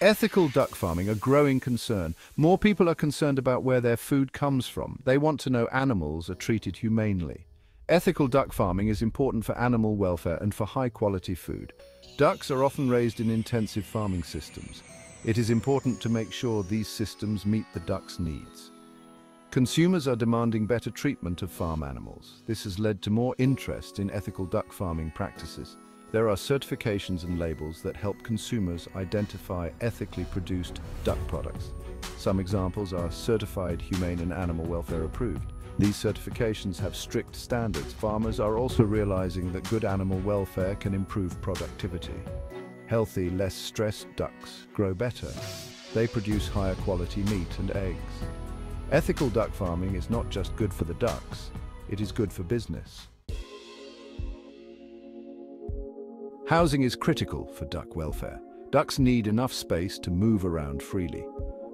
Ethical duck farming, a growing concern. More people are concerned about where their food comes from. They want to know animals are treated humanely. Ethical duck farming is important for animal welfare and for high-quality food. Ducks are often raised in intensive farming systems. It is important to make sure these systems meet the ducks' needs. Consumers are demanding better treatment of farm animals. This has led to more interest in ethical duck farming practices. There are certifications and labels that help consumers identify ethically produced duck products. Some examples are certified humane and animal welfare approved. These certifications have strict standards. Farmers are also realizing that good animal welfare can improve productivity. Healthy, less stressed ducks grow better. They produce higher quality meat and eggs. Ethical duck farming is not just good for the ducks, it is good for business. Housing is critical for duck welfare. Ducks need enough space to move around freely.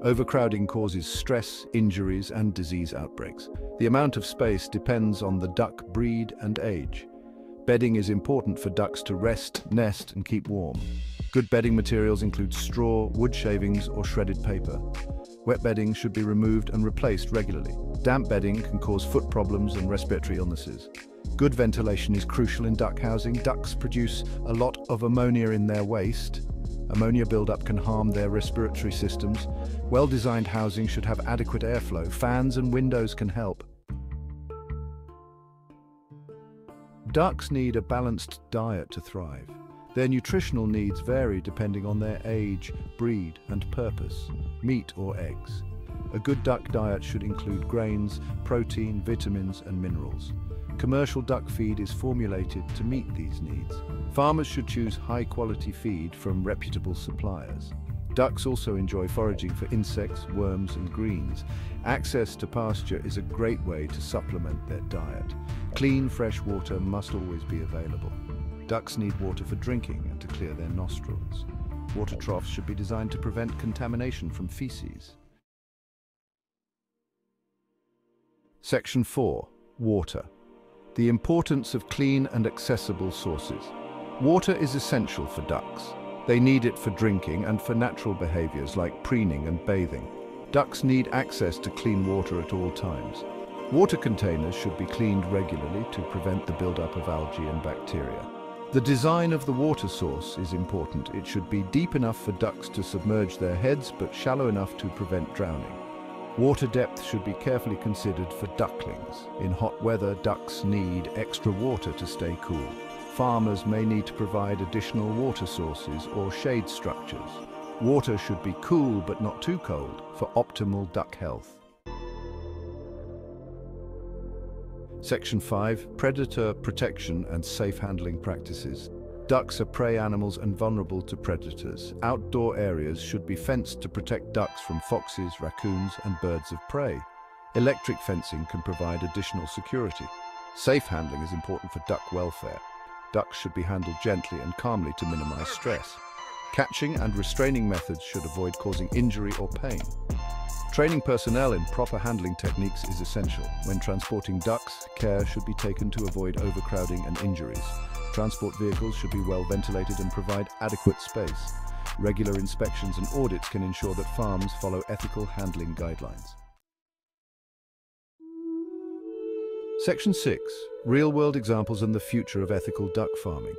Overcrowding causes stress, injuries, and disease outbreaks. The amount of space depends on the duck breed and age. Bedding is important for ducks to rest, nest, and keep warm. Good bedding materials include straw, wood shavings, or shredded paper. Wet bedding should be removed and replaced regularly. Damp bedding can cause foot problems and respiratory illnesses. Good ventilation is crucial in duck housing. Ducks produce a lot of ammonia in their waste. Ammonia buildup can harm their respiratory systems. Well-designed housing should have adequate airflow. Fans and windows can help. Ducks need a balanced diet to thrive. Their nutritional needs vary depending on their age, breed, and purpose, meat or eggs. A good duck diet should include grains, protein, vitamins, and minerals. Commercial duck feed is formulated to meet these needs. Farmers should choose high-quality feed from reputable suppliers. Ducks also enjoy foraging for insects, worms, and greens. Access to pasture is a great way to supplement their diet. Clean, fresh water must always be available. Ducks need water for drinking and to clear their nostrils. Water troughs should be designed to prevent contamination from feces. Section 4. Water. The importance of clean and accessible sources. Water is essential for ducks. They need it for drinking and for natural behaviors like preening and bathing. Ducks need access to clean water at all times. Water containers should be cleaned regularly to prevent the buildup of algae and bacteria. The design of the water source is important. It should be deep enough for ducks to submerge their heads, but shallow enough to prevent drowning. Water depth should be carefully considered for ducklings. In hot weather, ducks need extra water to stay cool. Farmers may need to provide additional water sources or shade structures. Water should be cool but not too cold for optimal duck health. Section 5. Predator protection and safe handling practices. Ducks are prey animals and vulnerable to predators. Outdoor areas should be fenced to protect ducks from foxes, raccoons, and birds of prey. Electric fencing can provide additional security. Safe handling is important for duck welfare. Ducks should be handled gently and calmly to minimize stress. Catching and restraining methods should avoid causing injury or pain. Training personnel in proper handling techniques is essential. When transporting ducks, care should be taken to avoid overcrowding and injuries. Transport vehicles should be well ventilated and provide adequate space. Regular inspections and audits can ensure that farms follow ethical handling guidelines. Section 6. Real-world examples and the future of ethical duck farming.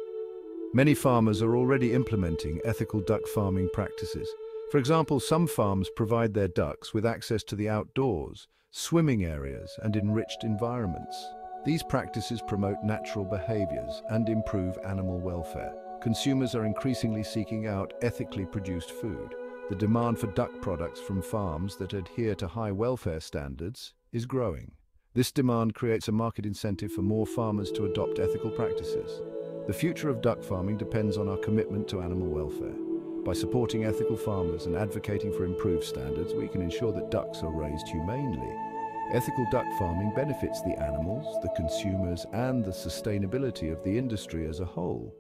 Many farmers are already implementing ethical duck farming practices. For example, some farms provide their ducks with access to the outdoors, swimming areas, and enriched environments. These practices promote natural behaviors and improve animal welfare. Consumers are increasingly seeking out ethically produced food. The demand for duck products from farms that adhere to high welfare standards is growing. This demand creates a market incentive for more farmers to adopt ethical practices. The future of duck farming depends on our commitment to animal welfare. By supporting ethical farmers and advocating for improved standards, we can ensure that ducks are raised humanely. Ethical duck farming benefits the animals, the consumers, and the sustainability of the industry as a whole.